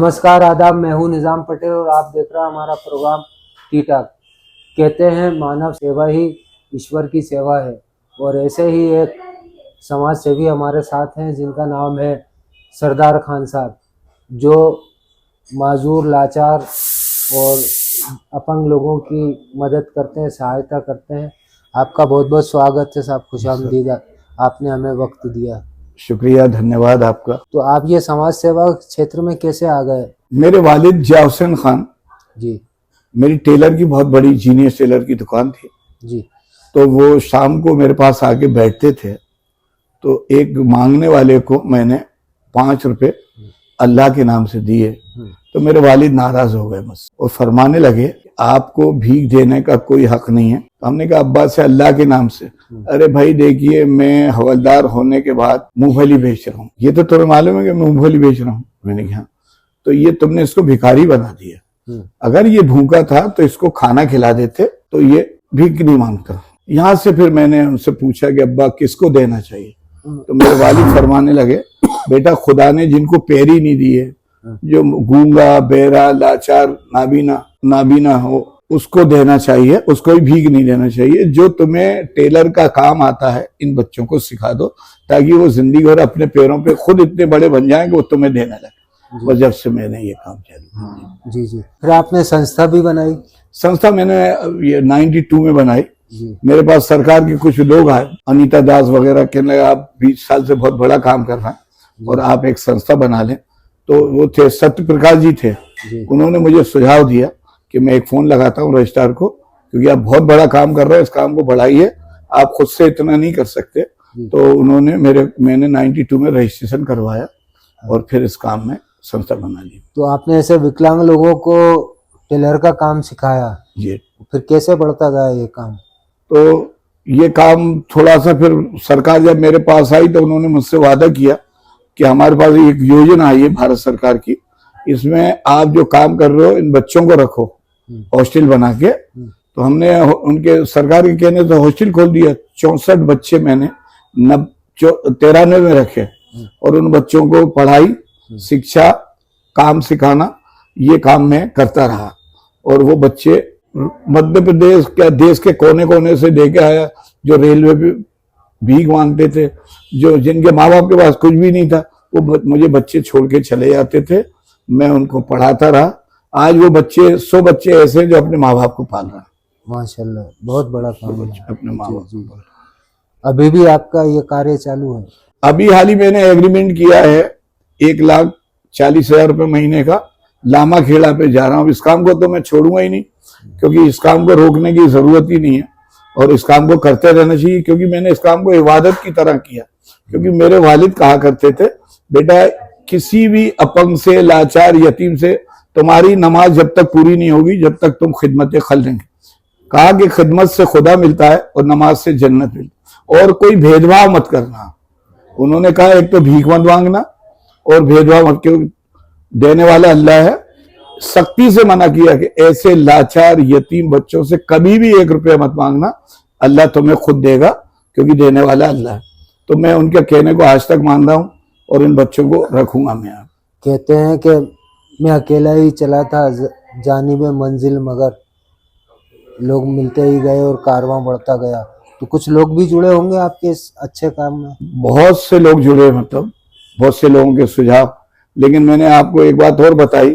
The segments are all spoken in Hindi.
नमस्कार, आदाब। मैं हूं निज़ाम पटेल और आप देख रहे हैं हमारा प्रोग्राम टी टॉक। कहते हैं मानव सेवा ही ईश्वर की सेवा है, और ऐसे ही एक समाज सेवी हमारे साथ हैं जिनका नाम है सरदार खान साहब, जो माजूर, लाचार और अपंग लोगों की मदद करते हैं, सहायता करते हैं। आपका बहुत बहुत स्वागत है साहब, खुशामदीद। आपने हमें वक्त दिया, शुक्रिया, धन्यवाद आपका। तो आप ये समाज सेवा क्षेत्र में कैसे आ गए? मेरे वालिद जिया हुसैन खान जी, मेरी टेलर की बहुत बड़ी जीनियस टेलर की दुकान थी जी, तो वो शाम को मेरे पास आके बैठते थे। तो एक मांगने वाले को मैंने 5 रुपए अल्लाह के नाम से दिए, तो मेरे वालिद नाराज हो गए मुझसे और फरमाने लगे आपको भीख देने का कोई हक नहीं है। तो हमने कहा अब्बा से अल्लाह के नाम से। अरे भाई देखिए, मैं हवलदार होने के बाद मूंगफली बेच रहा हूँ, ये तो तुम्हें मालूम है कि मैं मूंगफली बेच रहा हूँ। मैंने कहा तो ये तुमने इसको भिखारी बना दिया। अगर ये भूखा था तो इसको खाना खिला देते तो ये भीख नहीं मांगता। यहाँ से फिर मैंने उनसे पूछा कि अब्बा किसको देना चाहिए, तो मेरे वालिद फरमाने लगे बेटा खुदा ने जिनको पैर ही नहीं दिए, जो गूंगा, बेरा, लाचार, नाबीना हो, उसको देना चाहिए, उसको भी भीख नहीं देना चाहिए। जो तुम्हें टेलर का काम आता है इन बच्चों को सिखा दो ताकि वो जिंदगी भर अपने पैरों पे खुद इतने बड़े बन जाएं कि वो तुम्हें देने लगे। और जब से मैंने ये काम चालू किया। जी जी। फिर आपने संस्था भी बनाई? संस्था मैंने ये 92 में बनाई। मेरे पास सरकार के कुछ लोग आए, अनीता दास वगैरह, कहने लगा आप 20 साल से बहुत बड़ा काम कर रहे हैं और आप एक संस्था बना लें। तो वो थे सत्य प्रकाश जी थे, उन्होंने मुझे सुझाव दिया कि मैं एक फोन लगाता हूँ रजिस्ट्रार को, क्योंकि आप बहुत बड़ा काम कर रहे हैं, इस काम को बढ़ाइए, आप खुद से इतना नहीं कर सकते। तो उन्होंने मैंने 92 में रजिस्ट्रेशन करवाया और फिर इस काम में संस्था बना ली। तो आपने ऐसे विकलांग लोगों को टेलर का काम सिखाया जी। फिर कैसे बढ़ता गया ये काम? तो ये काम थोड़ा सा फिर सरकार जब मेरे पास आई तो उन्होंने मुझसे वादा किया कि हमारे पास एक योजना आई है भारत सरकार की, इसमें आप जो काम कर रहे हो इन बच्चों को रखो हॉस्टल बना के। तो हमने उनके सरकार के कहने तो हॉस्टल खोल दिया। 64 बच्चे मैंने 93 में रखे और उन बच्चों को पढ़ाई, शिक्षा, काम सिखाना, ये काम मैं करता रहा। और वो बच्चे मध्य प्रदेश क्या देश के कोने कोने से लेके आया, जो रेलवे पे भीख मांगते थे, जो जिनके माँ बाप के पास कुछ भी नहीं था, वो मुझे बच्चे छोड़ के चले जाते थे, मैं उनको पढ़ाता रहा। आज वो बच्चे 100 बच्चे ऐसे जो अपने माँ बाप को पाल रहा है। माशाल्लाह, बहुत बड़ा काम है। अपने माँ बाप को। अभी भी आपका ये कार्य चालू है? अभी हाल ही मैंने एग्रीमेंट किया है 1,40,000 रुपये महीने का। लामा खेड़ा पे जा रहा हूँ। इस काम को तो मैं छोड़ूंगा ही नहीं, क्योंकि इस काम को रोकने की जरूरत ही नहीं है और इस काम को करते रहना चाहिए, क्योंकि मैंने इस काम को इबादत की तरह किया। क्योंकि मेरे वालिद कहा करते थे बेटा किसी भी अपंग से, लाचार, यतीम से तुम्हारी नमाज जब तक पूरी नहीं होगी जब तक तुम खिदमत खल देंगे। कहा कि खिदमत से खुदा मिलता है और नमाज से जन्नत मिलती है, और कोई भेदभाव मत करना। उन्होंने कहा एक तो भीख मत मांगना और भेदभाव मत, क्यों देने वाला अल्लाह है। सख्ती से मना किया कि ऐसे लाचार यतीम बच्चों से कभी भी 1 रुपया मत मांगना, अल्लाह तुम्हें खुद देगा, क्योंकि देने वाला अल्लाह है। तो मैं उनके कहने को आज तक मान रहा हूँ और इन बच्चों को रखूंगा मैं। कहते हैं कि मैं अकेला ही चला था जानिब मंजिल, मगर लोग मिलते ही गए और कारवां बढ़ता गया। तो कुछ लोग भी जुड़े होंगे आपके इस अच्छे काम में? बहुत से लोग जुड़े, मतलब बहुत से लोगों के सुझाव। लेकिन मैंने आपको एक बात और बताई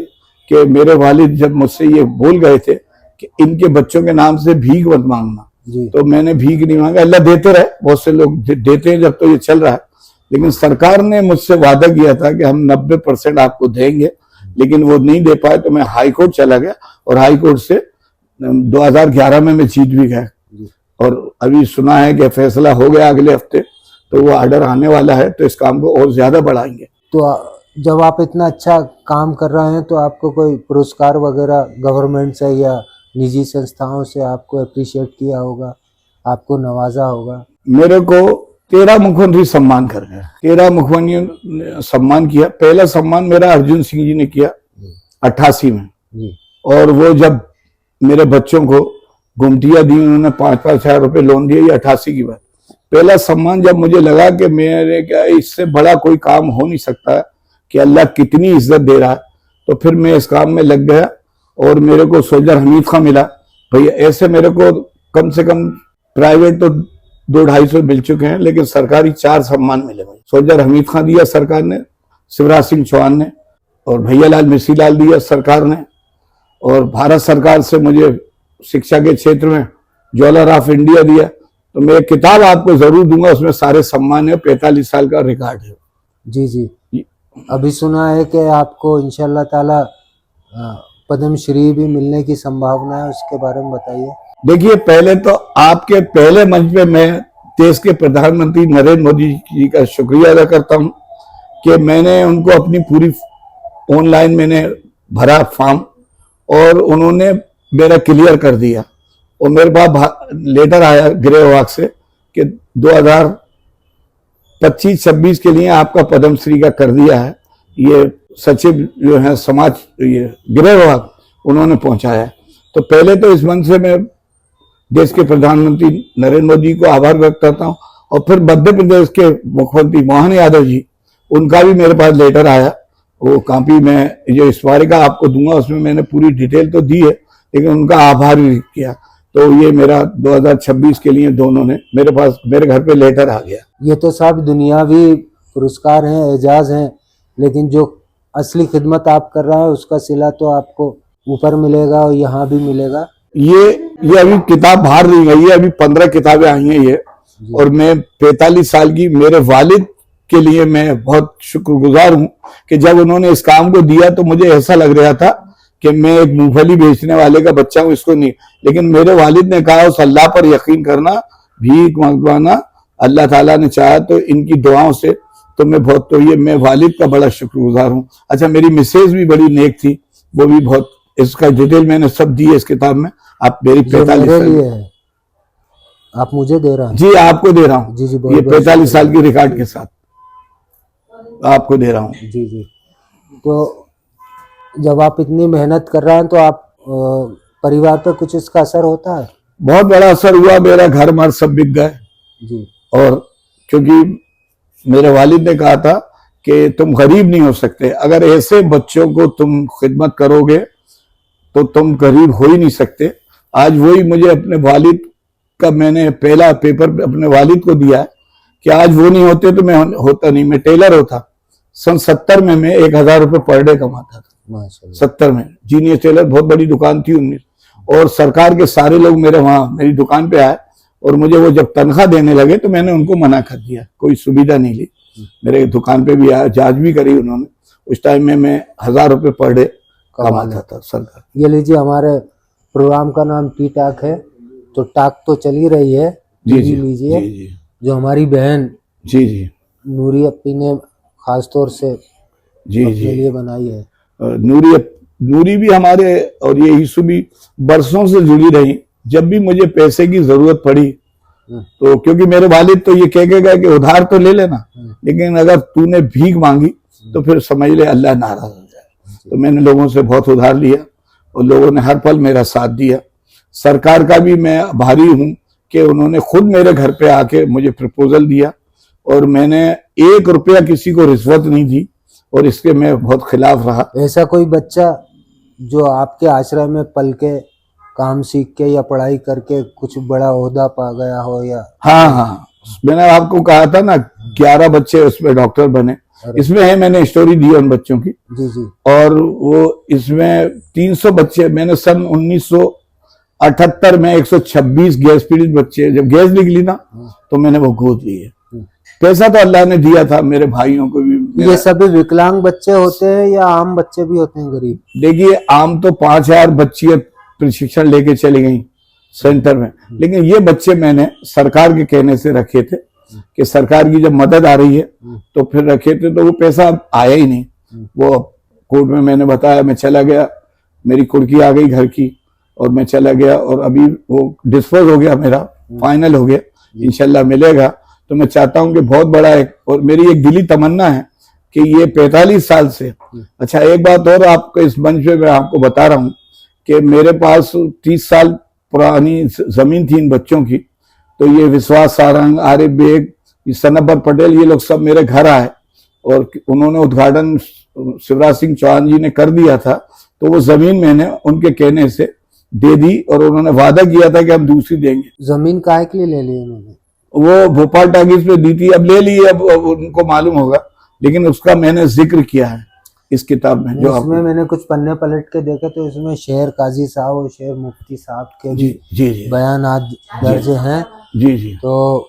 कि मेरे वालिद जब मुझसे ये बोल गए थे कि इनके बच्चों के नाम से भीख मत मांगना, तो मैंने भीख नहीं मांगा। अल्लाह देते रहे, बहुत से लोग देते हैं जब तो ये चल रहा है। लेकिन सरकार ने मुझसे वादा किया था कि हम 90% आपको देंगे, लेकिन वो नहीं दे पाए। तो मैं हाई कोर्ट चला गया और हाई कोर्ट से 2011 में मैं जीत भी गया। और अभी सुना है कि फैसला हो गया अगले हफ्ते, तो वो ऑर्डर आने वाला है, तो इस काम को और ज्यादा बढ़ाएंगे। तो जब आप इतना अच्छा काम कर रहे हैं तो आपको कोई पुरस्कार वगैरह गवर्नमेंट से या निजी संस्थाओं से आपको अप्रिशिएट किया होगा, आपको नवाजा होगा? मेरे को 13 मुख्यमंत्री सम्मान कर गए। 13 मुख्यमंत्री ने सम्मान किया। पहला सम्मान मेरा अर्जुन सिंह जी ने किया 88 में जी। और वो जब मेरे बच्चों को गुमटिया दी, उन्होंने 5-5 हजार रुपए लोन दिए, ये 88 की बात। पहला सम्मान जब मुझे लगा कि मेरे क्या इससे बड़ा कोई काम हो नहीं सकता कि अल्लाह कितनी इज्जत दे रहा है, तो फिर मैं इस काम में लग गया और मेरे को सोल्जर हमीद खां मिला। भैया ऐसे मेरे को कम से कम प्राइवेट तो 200-250 मिल चुके हैं, लेकिन सरकारी 4 सम्मान मिले भाई। सोल्जर हमीद खां दिया सरकार ने, शिवराज सिंह चौहान ने, और भैया लाल मिसीलाल दिया सरकार ने, और भारत सरकार से मुझे शिक्षा के क्षेत्र में ज्वेलर ऑफ इंडिया दिया। तो मैं एक किताब आपको जरूर दूंगा, उसमें सारे सम्मान है, 45 साल का रिकॉर्ड है। जी जी। अभी सुना है कि आपको इंशाल्लाह ताला पद्मश्री भी मिलने की संभावना है, उसके बारे में बताइए। देखिए, पहले तो आपके पहले मंच पे मैं देश के प्रधानमंत्री नरेंद्र मोदी जी का शुक्रिया अदा करता हूं कि मैंने उनको अपनी पूरी ऑनलाइन मैंने भरा फॉर्म और उन्होंने मेरा क्लियर कर दिया, और मेरे पास लेटर आया गृह विभाग से कि 2025-26 के लिए आपका पद्मश्री का कर दिया है। ये सचिव जो है समाज, ये गृह विभाग, उन्होंने पहुंचाया है। तो पहले तो इस मंच से मैं देश के प्रधानमंत्री नरेंद्र मोदी को आभार व्यक्त करता हूं, और फिर मध्य प्रदेश के मुख्यमंत्री मोहन यादव जी, उनका भी मेरे पास लेटर आया। वो कॉपी में जो स्मारिका आपको दूंगा उसमें मैंने पूरी डिटेल तो दी है, लेकिन उनका आभार भी किया। तो ये मेरा 2026 के लिए दोनों ने मेरे पास, मेरे घर पे लेटर आ गया। ये तो सब दुनियावी पुरस्कार हैं, एजाज हैं, लेकिन जो असली खिदमत आप कर रहे हैं उसका सिला तो आपको ऊपर मिलेगा और यहाँ भी मिलेगा। ये अभी किताब बाहर नहीं गई है, अभी 15 किताबें आई हैं ये, और मैं 45 साल की, मेरे वालिद के लिए मैं बहुत शुक्रगुजार हूं कि जब उन्होंने इस काम को दिया तो मुझे ऐसा लग रहा था कि मैं एक मूंगफली बेचने वाले का बच्चा हूं, इसको नहीं, लेकिन मेरे वालिद ने कहा उस अल्लाह पर यकीन करना, भीख मंगवाना, अल्लाह ताला ने चाहा तो इनकी दुआओं से तो मैं बहुत, तो ये मैं वालिद का बड़ा शुक्रगुजार हूं। अच्छा, मेरी मिसेज भी बड़ी नेक थी, वो भी बहुत, इसका डिटेल मैंने सब दी है इस किताब में। आप मेरी 45 साल है, आप मुझे दे रहे हैं? जी, आपको दे रहा हूँ। जी जी, ये 45 साल की रिकॉर्ड के साथ आपको दे रहा हूँ। जी जी। तो जब आप इतनी मेहनत कर रहे हैं तो आप परिवार पर कुछ इसका असर होता है? बहुत बड़ा असर हुआ, मेरा घर मार सब बिक गए जी। और क्योंकि मेरे वालिद ने कहा था कि तुम गरीब नहीं हो सकते, अगर ऐसे बच्चों को तुम खिदमत करोगे तो तुम गरीब हो ही नहीं सकते। आज वही मुझे अपने वालिद का, मैंने पहला पेपर अपने वालिद को दिया है कि आज वो नहीं होते तो मैं होता नहीं। मैं टेलर होता, सन 70 में मैं 1000 रुपये पर डे कमाता था। 70 में जीनियस टेलर, बहुत बड़ी दुकान थी 19, और सरकार के सारे लोग मेरे वहां मेरी दुकान पे आए, और मुझे वो जब तनख्वाह देने लगे तो मैंने उनको मना कर दिया, कोई सुविधा नहीं ली। मेरे दुकान पे भी आया, जांच भी करी उन्होंने। उस टाइम में मैं 1000 रुपये पर डे कमाता था सरकार। ये लीजिए, हमारे प्रोग्राम का नाम टी टाक है, तो टाक तो चल ही रही है। जी जी, लीजिए, जी जी, जो हमारी बहन जी जी, नूरी अपी ने खास तौर से जी अपने जी लिए बनाई है। नूरी भी हमारे, और ये ईसु भी बरसों से जुड़ी रही। जब भी मुझे पैसे की जरूरत पड़ी तो, क्योंकि मेरे वालिद तो ये कह के गए कि उधार तो ले लेना, लेकिन अगर तूने भीख मांगी तो फिर समझ ले अल्लाह नाराज हो जाए। तो मैंने लोगों से बहुत उधार लिया और लोगों ने हर पल मेरा साथ दिया। सरकार का भी मैं आभारी हूं कि उन्होंने खुद मेरे घर पे आके मुझे प्रपोजल दिया, और मैंने 1 रुपया किसी को रिश्वत नहीं दी, और इसके मैं बहुत खिलाफ रहा। ऐसा कोई बच्चा जो आपके आश्रय में पल के काम सीख के या पढ़ाई करके कुछ बड़ा ओहदा पा गया हो? या हाँ, मैंने आपको कहा था ना 11 बच्चे उसमें डॉक्टर बने, इसमें है, मैंने स्टोरी दी उन बच्चों की। जी जी। और वो इसमें 300 बच्चे मैंने सन 1978 में 126 गैस पीड़ित बच्चे, जब गैस निकली ना तो मैंने वो गोद लिए। पैसा तो अल्लाह ने दिया था, मेरे भाइयों को भी। ये सभी विकलांग बच्चे होते हैं या आम बच्चे भी होते हैं गरीब? देखिए, आम तो 5000 बच्चियां प्रशिक्षण लेके चली गई सेंटर में, लेकिन ये बच्चे मैंने सरकार के कहने से रखे थे कि सरकार की जब मदद आ रही है तो फिर रखे थे, तो वो पैसा आया ही नहीं। वो कोर्ट में मैंने बताया, मैं चला गया, मेरी कुर्की आ गई घर की, और मैं चला गया, और अभी वो डिस्पोज हो गया, मेरा फाइनल हो गया, इंशाल्लाह मिलेगा। तो मैं चाहता हूं कि बहुत बड़ा एक, और मेरी एक दिली तमन्ना है कि ये 45 साल से, अच्छा एक बात और आपको इस मंच पे मैं आपको बता रहा हूं कि मेरे पास 30 साल पुरानी जमीन थी इन बच्चों की, तो ये विश्वास सारंग, आरिफ बेग, सनबर पटेल, ये लोग सब मेरे घर आए और उन्होंने उद्घाटन शिवराज सिंह चौहान जी ने कर दिया था, तो वो जमीन मैंने उनके कहने से दे दी और उन्होंने वादा किया था कि हम दूसरी देंगे। जमीन काहे के लिए ले ली उन्होंने? वो भोपाल टाकीज पे दी थी, अब ले ली, अब उनको मालूम होगा, लेकिन उसका मैंने जिक्र किया है इस किताब में। जो इसमें मैंने कुछ पन्ने पलट के देखे तो इसमें शेर काजी साहब और शेर मुफ्ती साहब के जी जी जी बयानात दर्ज हैं। जी जी। तो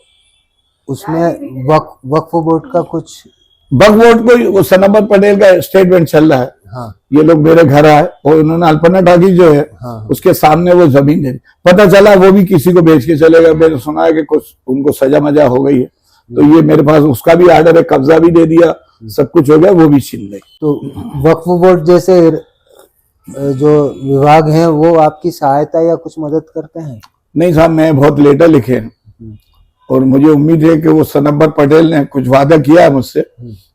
उसमें वक्फ बोर्ड का कुछ वक्फ बोर्ड को वो सनबर पटेल का स्टेटमेंट चल रहा है। हाँ ये लोग मेरे घर आए और उन्होंने अल्पना टाकी जो है हाँ उसके सामने वो जमीन दे दी। पता चला वो भी किसी को बेच के चले गए। मैंने सुना है कि कुछ उनको सजा मजा हो गई है, तो ये मेरे पास उसका भी आर्डर है, कब्जा भी दे दिया, सब कुछ हो गया, वो भी छीन गई। तो वक्फ बोर्ड जैसे जो विभाग हैं वो आपकी सहायता या कुछ मदद करते हैं? नहीं साहब, मैं बहुत लेटर लिखे हैं और मुझे उम्मीद है कि वो सनबर पटेल ने कुछ वादा किया है मुझसे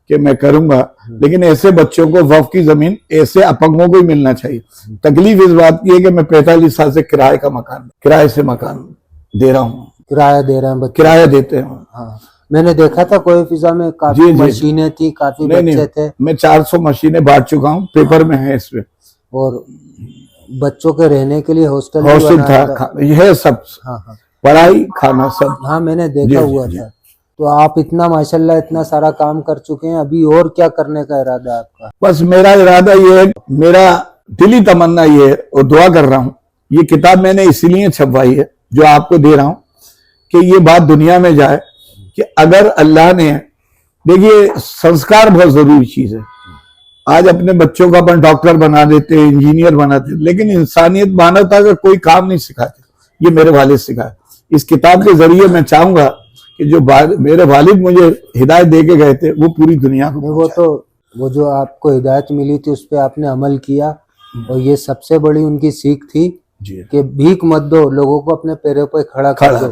कि मैं करूंगा, लेकिन ऐसे बच्चों को वक्फ की जमीन ऐसे अपंगों को ही मिलना चाहिए। तकलीफ इस बात की है कि मैं 45 साल से किराए से मकान दे रहा हूँ। किराया दे रहे हैं बच्चे? किराया देते हैं। हाँ, मैंने देखा था कोई फिजा में काफी जी, जी। मशीनें थी, काफी नहीं, बच्चे थे। मैं 400 मशीनें बांट चुका हूँ, पेपर में है इसमें। और बच्चों के रहने के लिए हॉस्टल भी हॉस्टल बनाया था, यह सब, हाँ हाँ पढ़ाई खाना सब। हाँ, मैंने जी, देखा जी, हुआ जी। था। तो आप इतना माशाल्लाह इतना सारा काम कर चुके हैं, अभी और क्या करने का इरादा है आपका? बस मेरा इरादा ये है, मेरा दिली तमन्ना ये है और दुआ कर रहा हूँ, ये किताब मैंने इसलिए छपवाई है जो आपको दे रहा हूँ कि ये बात दुनिया में जाए कि अगर अल्लाह ने, देखिए संस्कार बहुत जरूरी चीज है। आज अपने बच्चों को अपन डॉक्टर बना देते, इंजीनियर बनाते, लेकिन इंसानियत मानवता का कोई काम नहीं सिखाते। ये मेरे वालिद सिखाए। इस किताब के जरिए मैं चाहूंगा कि जो मेरे वालिद मुझे हिदायत दे के गए थे वो पूरी दुनिया को वो जो आपको हिदायत मिली थी उस पर आपने अमल किया, और ये सबसे बड़ी उनकी सीख थी कि भीख मत दो, लोगों को अपने पैरों पर खड़ा कर दो।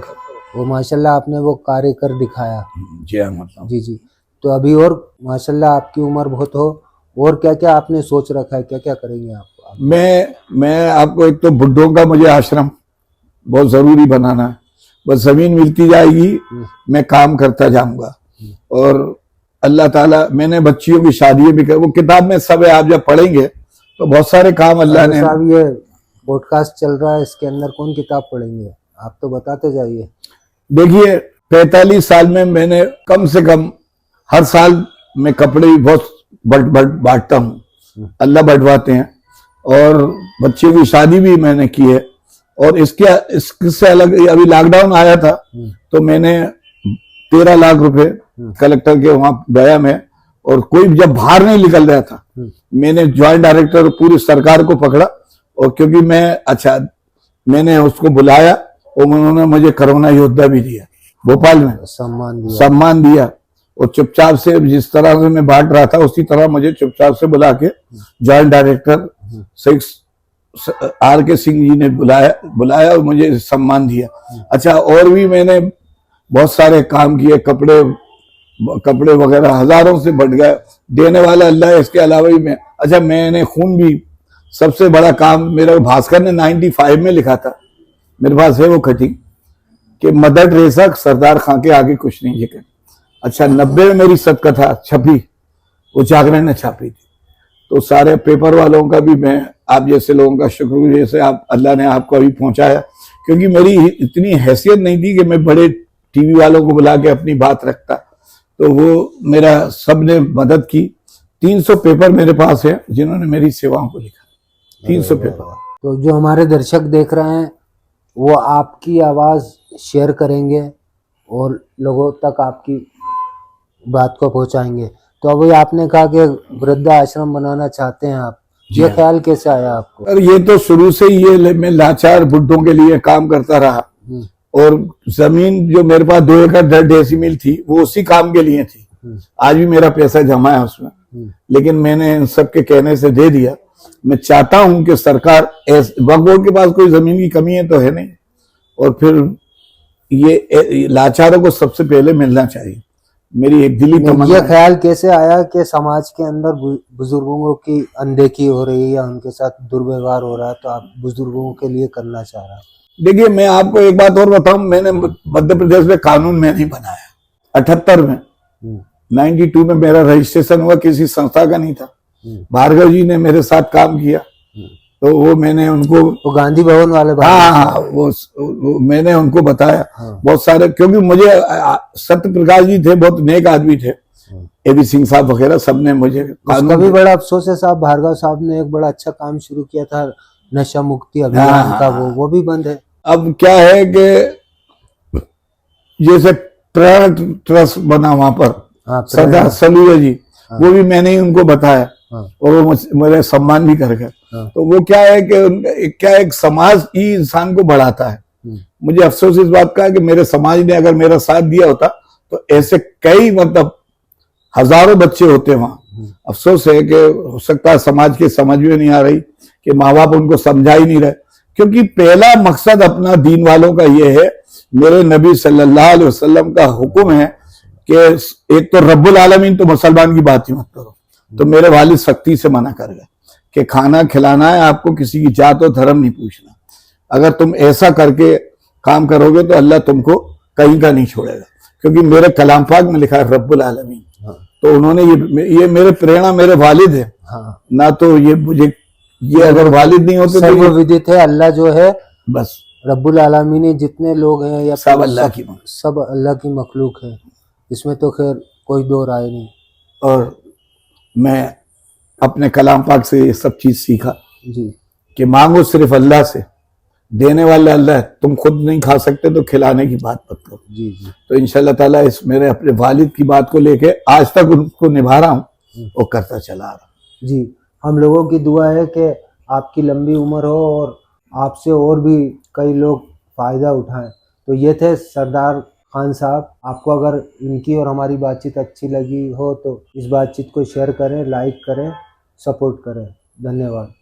वो माशाल्लाह आपने वो कार्य कर दिखाया। जी जी। तो अभी और माशाल्लाह आपकी उम्र बहुत हो, और क्या क्या आपने सोच रखा है, क्या क्या करेंगे आप? मैं आपको, एक तो बुड्ढों का मुझे आश्रम बहुत जरूरी बनाना है। बस जमीन मिलती जाएगी, मैं काम करता जाऊंगा। और अल्लाह ताला, मैंने बच्चियों की शादी भी कर, वो किताब में सब है, आप जब पढ़ेंगे तो बहुत सारे काम अल्लाह ने। साहब ये पॉडकास्ट चल रहा है, इसके अंदर कौन किताब पढ़ेंगे? आप तो बताते जाइए। देखिए 45 साल में मैंने कम से कम हर साल मैं कपड़े भी बहुत बांटता हूँ, अल्लाह बढ़वाते हैं, और बच्चे की शादी भी मैंने की है। और इससे अलग अभी लॉकडाउन आया था तो मैंने 13 लाख रुपए कलेक्टर के वहां गया मैं, और कोई जब बाहर नहीं निकल रहा था, मैंने ज्वाइंट डायरेक्टर पूरी सरकार को पकड़ा, और क्योंकि मैंने उसको बुलाया और उन्होंने मुझे कोरोना योद्धा भी दिया, भोपाल में सम्मान दिया। और चुपचाप से जिस तरह से मैं बांट रहा था उसी तरह मुझे चुपचाप से बुला के joint director RK Singh ji ने बुलाया और मुझे सम्मान दिया। अच्छा, और भी मैंने बहुत सारे काम किए, कपड़े वगैरह हजारों से बढ़ गए, देने वाला अल्लाह है, इसके अलावा भी मैं। अच्छा, मैंने खून भी, सबसे बड़ा काम मेरा भास्कर ने 95 में लिखा था, मेरे पास है वो कटिंग, कि मदर टेरेसा सरदार खां के आगे कुछ नहीं जिक्र। अच्छा, 90 में मेरी सतकथा छपी, वो जागरण ने छापी थी। तो सारे पेपर वालों का भी मैं, आप जैसे लोगों का शुक्र, जैसे आप, अल्लाह ने आपको अभी पहुंचाया, क्योंकि मेरी इतनी हैसियत नहीं थी कि मैं बड़े टीवी वालों को बुला के अपनी बात रखता, तो वो मेरा सबने मदद की। 300 पेपर मेरे पास है जिन्होंने मेरी सेवाओं को लिखा, 300 पेपर। तो जो हमारे दर्शक देख रहे हैं वो आपकी आवाज शेयर करेंगे और लोगों तक आपकी बात को पहुंचाएंगे। तो अभी आपने कहा कि वृद्धा आश्रम बनाना चाहते हैं आप, ये ख्याल कैसे आया आपको? और ये तो शुरू से ही ये मैं लाचार बुड्ढों के लिए काम करता रहा, और जमीन जो मेरे पास 2 एकड़ 10 डेसिमिल थी वो उसी काम के लिए थी। आज भी मेरा पैसा जमा है उसमें, लेकिन मैंने इन सब के कहने से दे दिया। मैं चाहता हूं कि सरकार, वक्फ बोर्ड के पास कोई जमीन की कमी है तो है नहीं, और फिर ये लाचारों को सबसे पहले मिलना चाहिए, मेरी एक दिली तमन्ना। ये ख्याल कैसे आया कि समाज के अंदर बुजुर्गों की अनदेखी हो रही है या उनके साथ दुर्व्यवहार हो रहा है, तो आप बुजुर्गों के लिए करना चाह रहा है? देखिए, मैं आपको एक बात और बताऊं, मैंने मध्य प्रदेश में कानून में नहीं बनाया। 78 में 92 में मेरा रजिस्ट्रेशन हुआ, किसी संस्था का नहीं था। भार्गव जी ने मेरे साथ काम किया, तो वो मैंने उनको, वो गांधी भवन वाले हाँ वो मैंने उनको बताया। बहुत सारे, क्योंकि मुझे सत्य प्रकाश जी थे, बहुत नेक आदमी थे, एबी सिंह साहब वगैरह, सबने मुझे। उसका भी बड़ा अफसोस है साहब, भार्गव साहब ने एक बड़ा अच्छा काम शुरू किया था, नशा मुक्ति अभियान का, वो भी बंद है। अब क्या है कि जैसे ट्रस्ट बना वहां पर, सरदार सलूजा जी, वो भी मैंने ही उनको बताया, और वो मेरे सम्मान भी कर गए। तो वो क्या है कि क्या एक समाज ही इंसान को बढ़ाता है। मुझे अफसोस इस बात का है कि मेरे समाज ने अगर मेरा साथ दिया होता तो ऐसे कई, मतलब हजारों बच्चे होते वहां। अफसोस है कि हो सकता है समाज के समझ में नहीं आ रही, कि माँ बाप उनको समझा ही नहीं रहे, क्योंकि पहला मकसद अपना दीन वालों का ये है, मेरे नबी सल्लल्लाहु अलैहि वसल्लम का हुक्म है कि एक तो रब्बुल आलमीन, तो मुसलमान की बात ही मत करो। तो मेरे वालिद सख्ती से मना कर गए कि खाना खिलाना है आपको, किसी की जात और धर्म नहीं पूछना। अगर तुम ऐसा करके काम करोगे तो अल्लाह तुमको कहीं का नहीं छोड़ेगा, क्योंकि मेरे कलाम पाक में लिखा है रब्बुल आलमीन। तो उन्होंने ये मेरे प्रेरणा मेरे वालिद है, ना तो ये मुझे, ये अगर वालिद नहीं होते तो विदित है, अल्लाह जो है बस रब्बुल आलमीन, जितने लोग हैं या सब अल्लाह की, सब अल्लाह की मखलूक है, इसमें तो खैर कोई दो राय नहीं। और मैं अपने कलाम पाक से ये सब चीज सीखा जी, कि मांगो सिर्फ अल्लाह से, देने वाला अल्लाह है, तुम खुद नहीं खा सकते तो खिलाने की बात मत करो। जी जी। तो इंशाल्लाह ताला इस मेरे अपने वालिद की बात को लेके आज तक उनको निभा रहा हूँ और करता चला रहा हूँ। जी, हम लोगों की दुआ है कि आपकी लंबी उम्र हो और आपसे और भी कई लोग फायदा उठाएं। तो ये थे सरदार खान साहब। आपको अगर इनकी और हमारी बातचीत अच्छी लगी हो तो इस बातचीत को शेयर करें, लाइक करें, सपोर्ट करें। धन्यवाद।